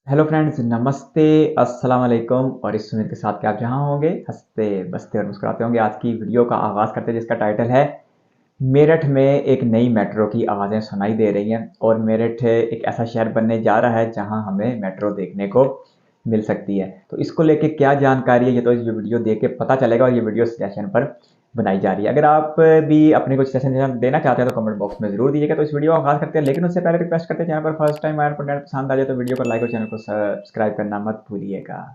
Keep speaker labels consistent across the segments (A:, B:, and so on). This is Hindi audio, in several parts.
A: हेलो फ्रेंड्स, नमस्ते, अस्सलाम वालेकुम। और इस उम्मीद के साथ कि आप जहाँ होंगे हंसते बसते और मुस्कुराते होंगे। आज की वीडियो का आगाज़ करते हैं जिसका टाइटल है मेरठ में एक नई मेट्रो की आवाज़ें सुनाई दे रही हैं। और मेरठ एक ऐसा शहर बनने जा रहा है जहाँ हमें मेट्रो देखने को मिल सकती है। तो इसको लेके क्या जानकारी है ये तो इस वीडियो देख के पता चलेगा, और ये वीडियो सजेशन पर बनाई जा रही है। अगर आप भी अपने कुछ सजेशन देना चाहते हैं तो कमेंट बॉक्स में जरूर दीजिएगा। तो इस वीडियो को आगाज़ करते हैं, लेकिन उससे पहले रिक्वेस्ट करते हैं, चैनल पर फर्स्ट टाइम आया कंटेंट पसंद आ जाए तो वीडियो को लाइक और चैनल को सब्सक्राइब करना मत भूलिएगा।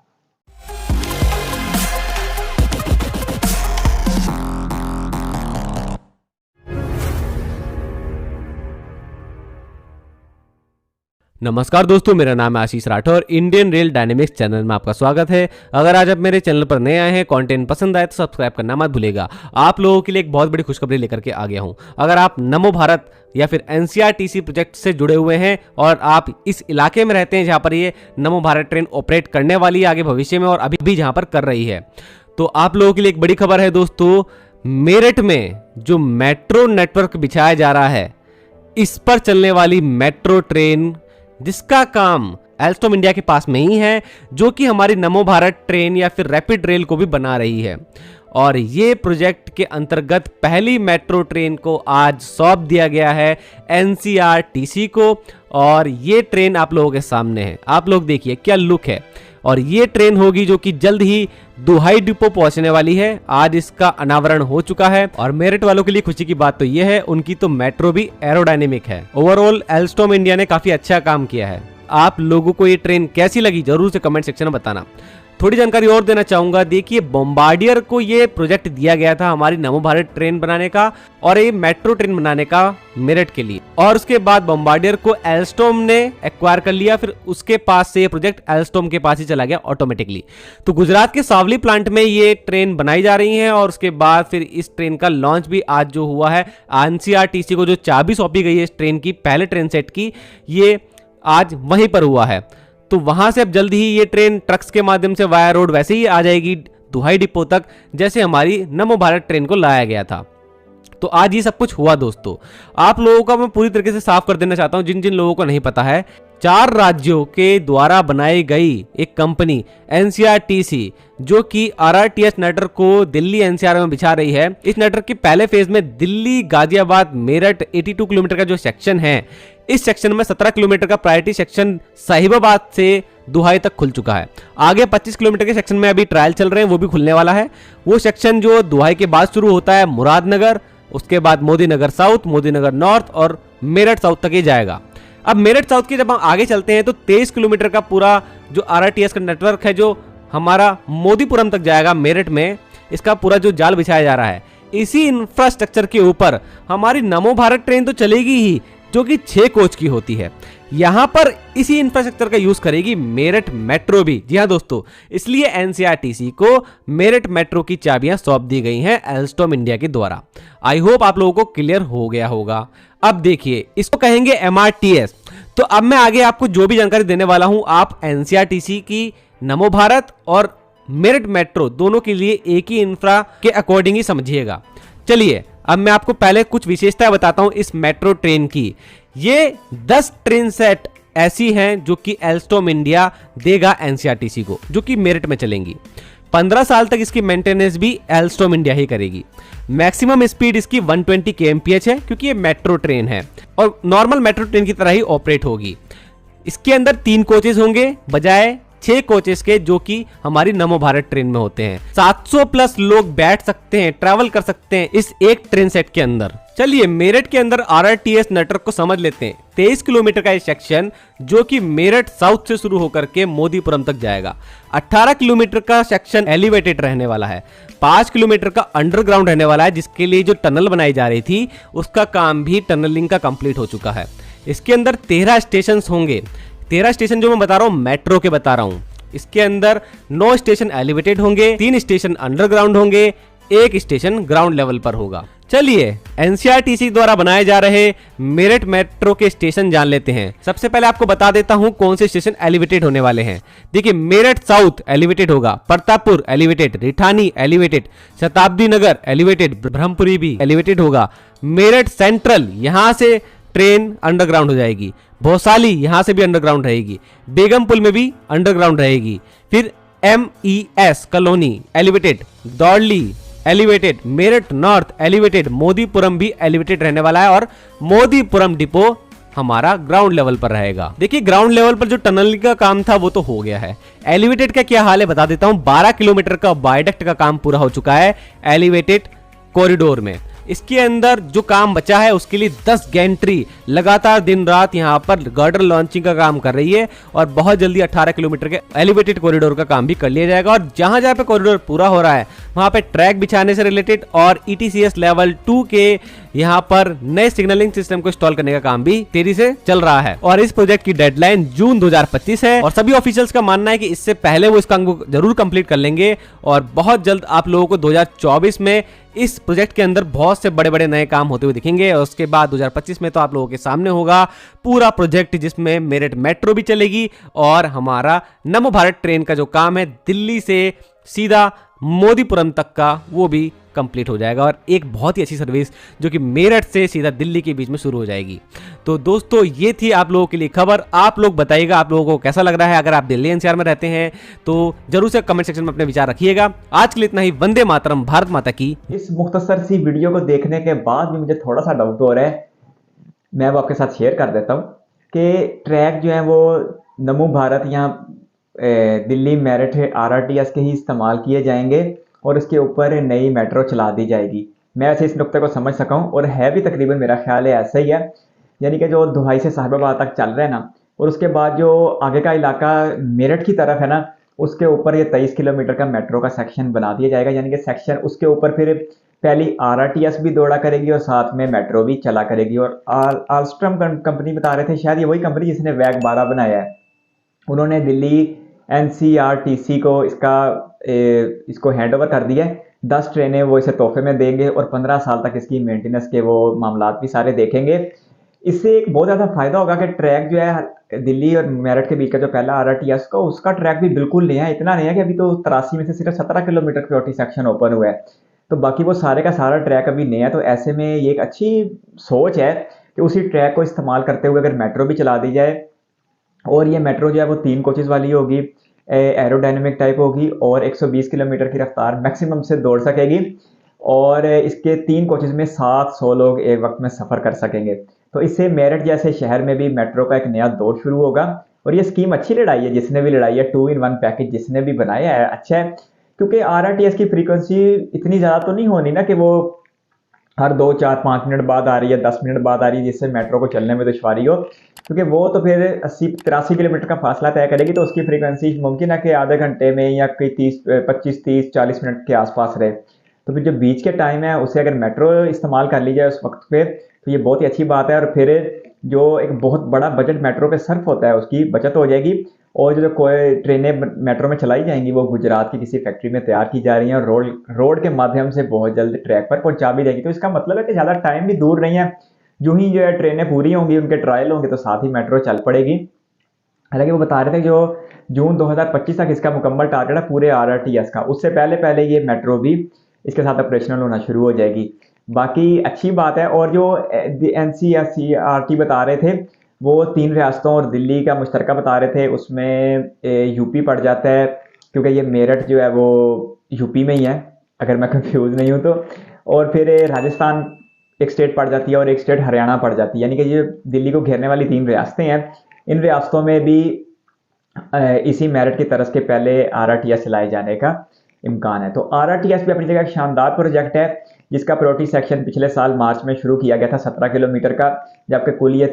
B: नमस्कार दोस्तों, मेरा नाम है Ashish Rathore. Indian rail dynamics channel में आपका स्वागत है। अगर आज आप मेरे चैनल पर नए आए हैं, कंटेंट पसंद आए तो सब्सक्राइब करना मत भूलिएगा। आप लोगों के लिए एक बहुत बड़ी खुशखबरी लेकर के आ गया हूं। अगर आप नमो भारत या फिर एनसीआरटीसी प्रोजेक्ट से जुड़े हुए हैं और आप इस इलाके में रहते हैं जहां पर ये नमो भारत ट्रेन ऑपरेट करने वाली है आगे भविष्य में, और अभी भी जहां पर कर रही है, तो आप लोगों के लिए एक बड़ी खबर है दोस्तों। मेरठ में जो मेट्रो नेटवर्क बिछाया जा रहा है, इस पर चलने वाली मेट्रो ट्रेन जिसका काम एल्स्टॉम इंडिया के पास में ही है, जो कि हमारी नमो भारत ट्रेन या फिर रैपिड रेल को भी बना रही है। और ये प्रोजेक्ट के अंतर्गत पहली मेट्रो ट्रेन को आज सौंप दिया गया है एनसीआरटीसी को, और ये ट्रेन आप लोगों के सामने है। आप लोग देखिए क्या लुक है। और ये ट्रेन होगी जो कि जल्द ही दुहाई डिपो पहुंचने वाली है। आज इसका अनावरण हो चुका है, और मेरठ वालों के लिए खुशी की बात तो ये है, उनकी तो मेट्रो भी एरोडायनेमिक है। ओवरऑल एल्स्टॉम इंडिया ने काफी अच्छा काम किया है। आप लोगों को ये ट्रेन कैसी लगी जरूर से कमेंट सेक्शन में बताना। थोड़ी जानकारी और देना चाहूंगा। देखिए, बॉम्बार्डियर को ये प्रोजेक्ट दिया गया था हमारी नमो भारत ट्रेन बनाने का और ये मेट्रो ट्रेन बनाने का मेरठ के लिए, और उसके बाद बॉम्बार्डियर को एल्स्टॉम ने एक्वायर कर लिया। फिर उसके पास से ये प्रोजेक्ट एल्स्टॉम के पास ही चला गया ऑटोमेटिकली। तो गुजरात के सावली प्लांट में ये ट्रेन बनाई जा रही है, और उसके बाद फिर इस ट्रेन का लॉन्च भी आज जो हुआ है, एनसीआरटीसी को जो चाबी सौंपी गई है इस ट्रेन की, पहले ट्रेन सेट की, ये आज वहीं पर हुआ है। तो वहां से अब जल्द ही ये ट्रेन ट्रक्स के माध्यम से वाया रोड वैसे ही आ जाएगी दुहाई डिपो तक, जैसे हमारी नमो भारत ट्रेन को लाया गया था। तो आज ये सब कुछ हुआ दोस्तों। आप लोगों का मैं पूरी तरीके से साफ कर देना चाहता हूं, जिन जिन लोगों को नहीं पता है। 4 राज्यों के द्वारा बनाई गई एक कंपनी एनसीआरटीसी, जो कि आरआरटीएस नेटवर्क को दिल्ली एनसीआर में बिछा रही है। इस नेटवर्क के पहले फेज में दिल्ली गाजियाबाद मेरठ 82 किलोमीटर का जो सेक्शन है, इस सेक्शन में 17 किलोमीटर का प्रायोरिटी सेक्शन साहिबाबाद से दुहाई तक खुल चुका है। आगे 25 किलोमीटर के सेक्शन में अभी ट्रायल चल रहे हैं, वो भी खुलने वाला है। वो सेक्शन जो दुहाई के बाद शुरू होता है मुरादनगर, उसके बाद मोदीनगर साउथ, मोदीनगर नॉर्थ और मेरठ साउथ तक ही जाएगा। अब मेरठ साउथ के जब हम आगे चलते हैं तो 23 किलोमीटर का पूरा जो आरआरटीएस का नेटवर्क है, जो हमारा मोदीपुरम तक जाएगा मेरठ में, इसका पूरा जो जाल बिछाया जा रहा है, इसी इंफ्रास्ट्रक्चर के ऊपर हमारी नमो भारत ट्रेन तो चलेगी ही, जो कि 6 कोच की होती है। यहां पर इसी इंफ्रास्ट्रक्चर का यूज करेगी मेरठ मेट्रो भी। जी हां दोस्तों, इसलिए एनसीआरटीसी को मेरठ मेट्रो की चाबियां सौंप दी गई हैं एल्स्टॉम इंडिया के द्वारा। आई होप आप लोगों को क्लियर हो गया होगा। अब देखिए, इसको कहेंगे एमआरटीएस। तो अब मैं आगे आपको जो भी जानकारी देने वाला हूं, आप एनसीआरटीसी की नमो भारत और मेरठ मेट्रो दोनों के लिए एक ही इंफ्रा के अकॉर्डिंग ही समझिएगा। चलिए, अब मैं आपको पहले कुछ विशेषताएं बताता हूं इस मेट्रो ट्रेन की। ये 10 ट्रेन सेट ऐसी हैं जो कि एल्स्टॉम इंडिया देगा एनसीआरटीसी को, जो कि मेरठ में चलेंगी। 15 साल तक इसकी मेंटेनेंस भी एल्स्टॉम इंडिया ही करेगी। मैक्सिमम स्पीड इसकी 120 kmph है, क्योंकि ये मेट्रो ट्रेन है और नॉर्मल मेट्रो ट्रेन की तरह ही ऑपरेट होगी। इसके अंदर 3 कोचेस होंगे बजाय 6 कोचेस के, जो कि हमारी नमो भारत ट्रेन में होते हैं। 700 प्लस लोग बैठ सकते हैं, ट्रैवल कर सकते हैं इस एक ट्रेन सेट के अंदर। चलिए, मेरठ के अंदर आरआरटीएस नेटवर्क को समझ लेते हैं। 23 किलोमीटर का ये सेक्शन, जो कि मेरठ साउथ से शुरू होकर के मोदीपुरम तक जाएगा। 18 किलोमीटर का सेक्शन एलिवेटेड रहने वाला है। 5 किलोमीटर का अंडरग्राउंड रहने वाला है, जिसके लिए जो टनल बनाई जा रही थी उसका काम भी टनलिंग का कंप्लीट हो चुका है। इसके अंदर 13 स्टेशन होंगे। 13 स्टेशन जो मैं बता रहा हूं मेट्रो के बता रहा हूं। इसके अंदर 9 स्टेशन एलिवेटेड होंगे, 3 स्टेशन अंडरग्राउंड होंगे, 1 स्टेशन ग्राउंड लेवल पर होगा। चलिए, एनसीआरटीसी द्वारा बनाए जा रहे मेरठ मेट्रो के स्टेशन जान लेते हैं। सबसे पहले आपको बता देता हूं कौन से स्टेशन एलिवेटेड होने वाले हैं। देखिए, मेरठ साउथ एलिवेटेड होगा, प्रतापपुर एलिवेटेड, रिठानी एलिवेटेड, शताब्दी नगर एलिवेटेड, ब्रह्मपुरी भी एलिवेटेड होगा। मेरठ सेंट्रल, यहां से ट्रेन अंडरग्राउंड हो जाएगी। भोसाली यहाँ से भी अंडरग्राउंड रहेगी, बेगमपुल में भी अंडरग्राउंड रहेगी। फिर MES कॉलोनी एलिवेटेड, दौड़ली elevated, Meerut north elevated, Modipuram भी एलिवेटेड रहने वाला है और मोदीपुरम डिपो हमारा ग्राउंड लेवल पर रहेगा। देखिए ग्राउंड लेवल पर जो टनल का काम था वो तो हो गया है। एलिवेटेड का क्या हाल है बता देता हूं। 12 किलोमीटर का वायडक्ट का काम पूरा हो चुका है एलिवेटेड कॉरिडोर में। इसके अंदर जो काम बचा है उसके लिए 10 गैंट्री लगातार दिन रात यहां पर गर्डर लॉन्चिंग का काम कर रही है और बहुत जल्दी 18 किलोमीटर के एलिवेटेड कॉरिडोर का काम भी कर लिया जाएगा। और जहां जहां पे कॉरिडोर पूरा हो रहा है वहां पे ट्रैक बिछाने से रिलेटेड और ETCS लेवल 2 के यहां पर नए सिग्नलिंग सिस्टम को इंस्टॉल करने का काम भी तेजी से चल रहा है। और इस प्रोजेक्ट की डेडलाइन जून 2025 है और सभी ऑफिशियल्स का मानना है कि इससे पहले वो इस काम को जरूर कंप्लीट कर लेंगे और बहुत जल्द आप लोगों को 2024 में इस प्रोजेक्ट के अंदर बहुत से बड़े बड़े नए काम होते हुए दिखेंगे। और उसके बाद 2025 में तो आप लोगों के सामने होगा पूरा प्रोजेक्ट जिसमें मेरठ मेट्रो भी चलेगी और हमारा नमो भारत ट्रेन का जो काम है दिल्ली से सीधा मोदीपुरम तक का वो भी कंप्लीट हो जाएगा और एक बहुत ही अच्छी सर्विस जो कि मेरठ से सीधा दिल्ली के बीच में शुरू हो जाएगी। तो दोस्तों ये थी आप लोगों के लिए खबर। आप लोग बताइएगा आप लोगों को कैसा लग रहा है। अगर आप दिल्ली NCR में रहते हैं तो जरूर से कमेंट सेक्शन में अपने विचार रखिएगा। आज के लिए इतना ही। वंदे मातरम, भारत माता की।
A: इस मुख्तसर सी वीडियो को देखने के बाद भी मुझे थोड़ा सा डाउट हो रहा है, मैं वो आपके साथ शेयर कर देता हूँ कि ट्रैक जो है वो नमो भारत यहाँ दिल्ली मेरठ RRTS के ही इस्तेमाल किए जाएंगे और उसके ऊपर नई मेट्रो चला दी जाएगी। मैं ऐसे इस नुक्ते को समझ सका हूँ और है भी तकरीबन मेरा ख्याल है ऐसा ही है। यानी कि जो दुहाई से साहिबाबाद तक चल रहा है ना और उसके बाद जो आगे का इलाका मेरठ की तरफ है ना उसके ऊपर ये 23 किलोमीटर का मेट्रो का सेक्शन बना दिया जाएगा। यानी कि सेक्शन उसके ऊपर फिर पहली RRTS भी दौड़ा करेगी और साथ में मेट्रो भी चला करेगी। और आलस्ट्रम कंपनी बता रहे थे, शायद ये वही कंपनी जिसने वैग 12 बनाया है, उन्होंने दिल्ली NCRTC को इसको हैंड ओवर कर दिया है। 10 ट्रेनें वो इसे तोहफे में देंगे और 15 साल तक इसकी मेंटेनेंस के वो मामला भी सारे देखेंगे। इससे एक बहुत ज़्यादा फायदा होगा कि ट्रैक जो है दिल्ली और मेरठ के बीच का जो पहला RRTS का उसका ट्रैक भी बिल्कुल नहीं है। इतना नहीं है कि अभी तो 83 में से सिर्फ 17 किलोमीटर POT सेक्शन ओपन हुआ है, तो बाकी वो सारे का सारा ट्रैक अभी नहीं है। तो ऐसे में ये एक अच्छी सोच है कि उसी ट्रैक को इस्तेमाल करते हुए अगर मेट्रो भी चला दी जाए और ये मेट्रो जो है वो 3 कोचेज़ वाली होगी, एरोडायनेमिक टाइप होगी और 120 किलोमीटर की रफ्तार मैक्सिमम से दौड़ सकेगी और इसके 3 कोचेज़ में 700 लोग एक वक्त में सफ़र कर सकेंगे। तो इससे मेरठ जैसे शहर में भी मेट्रो का एक नया दौर शुरू होगा और ये स्कीम अच्छी लड़ाई है। जिसने भी लड़ाई है 2 in 1 पैकेज जिसने भी बनाया है अच्छा है, क्योंकि RRTS की फ्रीक्वेंसी इतनी ज़्यादा तो नहीं होनी ना कि वो हर 2, 4, 5 मिनट बाद आ रही है, 10 मिनट बाद आ रही है, जिससे मेट्रो को चलने में दुश्वारी हो, क्योंकि वो तो फिर 80-83 किलोमीटर का फासला तय करेगी। तो उसकी फ्रीक्वेंसी मुमकिन है कि आधे घंटे में या कोई 25-30-40 मिनट के आसपास रहे। तो फिर जो बीच के टाइम है उसे अगर मेट्रो इस्तेमाल कर ली जाए उस वक्त पे तो ये बहुत ही अच्छी बात है। और फिर जो एक बहुत बड़ा बजट मेट्रो पे सर्फ होता है उसकी बचत हो जाएगी। और जो कोई ट्रेनें मेट्रो में चलाई जाएंगी वो गुजरात की किसी फैक्ट्री में तैयार की जा रही हैं और रोड के माध्यम से बहुत जल्द ट्रैक पर पहुंचा भी जाएगी। तो इसका मतलब है कि ज़्यादा टाइम भी दूर नहीं है। यूं ही जो है ट्रेनें पूरी होंगी, उनके ट्रायल होंगे तो साथ ही मेट्रो चल पड़ेगी। हालांकि वो बता रहे थे जो जून 2025 तक इसका मुकम्मल टारगेट है पूरे RRTS का, उससे पहले पहले ये मेट्रो भी इसके साथ ऑपरेशनल होना शुरू हो जाएगी। बाकी अच्छी बात है। और जो NCRT बता रहे थे वो 3 रियासतों और दिल्ली का मुश्तरका बता रहे थे, उसमें यूपी पड़ जाता है क्योंकि ये मेरठ जो है वो यूपी में ही है अगर मैं कंफ्यूज नहीं हूँ तो। और फिर राजस्थान एक स्टेट पड़ जाती है और एक स्टेट हरियाणा पड़ जाती है। यानी कि ये दिल्ली को घेरने वाली 3 रियासतें हैं। इन रियासतों में भी इसी मेरठ की तरफ के पहले RRTS चलाए जाने का इम्कान है। तो RRTS भी अपनी जगह एक शानदार प्रोजेक्ट है जिसका POT सेक्शन पिछले साल मार्च में शुरू किया गया था 17 किलोमीटर का, जबकि कुल ये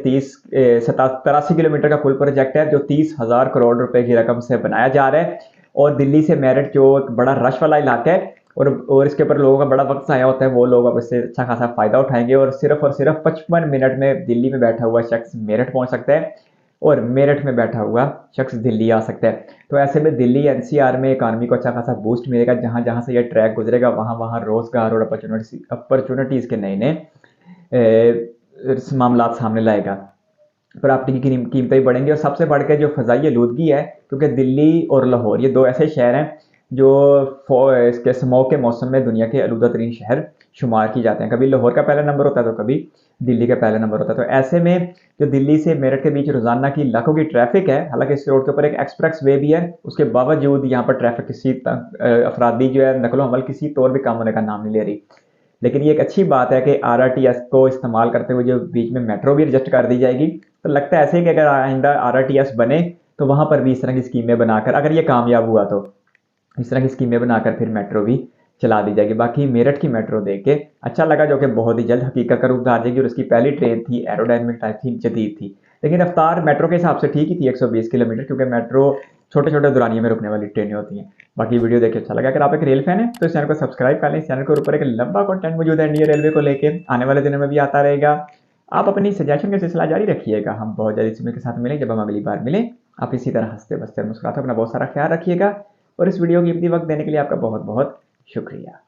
A: 83 किलोमीटर का कुल प्रोजेक्ट है जो 30,000 करोड़ रुपए की रकम से बनाया जा रहा है। और दिल्ली से मेरठ जो एक बड़ा रश वाला इलाका है और इसके ऊपर लोगों का बड़ा वक्त आया होता है, वो लोग अब इससे अच्छा खासा फायदा उठाएंगे और सिर्फ 55 मिनट में दिल्ली में बैठा हुआ शख्स मेरठ पहुंच सकता है और मेरठ में बैठा हुआ शख्स दिल्ली आ सकता है। तो ऐसे में दिल्ली NCR में इकानमी को अच्छा खासा बूस्ट मिलेगा। जहाँ जहाँ से ये ट्रैक गुजरेगा वहाँ वहाँ रोजगार और अपॉर्चुनिटीज़ के नए नए मामला सामने लाएगा। प्रॉपर्टी की कीमतें बढ़ेंगी और सबसे बढ़ के जो फ़ज़ाई आलूदगी है, क्योंकि दिल्ली और लाहौर ये 2 ऐसे शहर हैं जो इसके स्मॉग के मौसम में दुनिया के आलूदा तरीन शहर शुमार की जाते हैं। कभी लाहौर का पहला नंबर होता है तो कभी दिल्ली का पहला नंबर होता है। तो ऐसे में जो दिल्ली से मेरठ के बीच रोजाना की लाखों की ट्रैफिक है, हालांकि इस रोड के ऊपर एक एक्सप्रेस वे भी है, उसके बावजूद यहाँ पर ट्रैफिक किसी अफरादी जो है नकलो हमल किसी तौर भी कम होने का नाम नहीं ले रही। लेकिन ये एक अच्छी बात है कि आरआरटीएस को इस्तेमाल करते हुए जो बीच में मेट्रो भी एडजस्ट कर दी जाएगी। तो लगता है ऐसे ही कि अगर आइंदा आरआरटीएस बने तो वहां पर भी इस तरह की स्कीमें बनाकर, अगर ये कामयाब हुआ तो इस तरह की स्कीमें बनाकर फिर मेट्रो भी चला दी जाएगी। बाकी मेरठ की मेट्रो देख के अच्छा लगा, जो कि बहुत ही जल्द हकीकत का रूप धार जाएगी। और उसकी पहली ट्रेन थी, एरोडायनेमिक टाइप थी, जदीद थी, लेकिन रफ्तार मेट्रो के हिसाब से ठीक ही थी, 120 किलोमीटर, क्योंकि मेट्रो छोटे छोटे दुरानियों में रुकने वाली ट्रेनें होती हैं। बाकी वीडियो देख के अच्छा लगा। अगर आप एक रेल फैन है तो इस चैनल को सब्सक्राइब कर लें। इस चैनल के ऊपर एक लंबा कंटेंट मौजूद है इंडियन रेलवे को लेकर, आने वाले दिनों में भी आता रहेगा। आप अपनी सजेशन का सिलसिला जारी रखिएगा, हम बहुत जल्दी समय के साथ मिलें। जब हम अगली बार मिलें आप इसी तरह हंसते बसते मुस्कुराते अपना बहुत सारा ख्याल रखिएगा। और इस वीडियो को कीमती वक्त देने के लिए आपका बहुत बहुत शुक्रिया।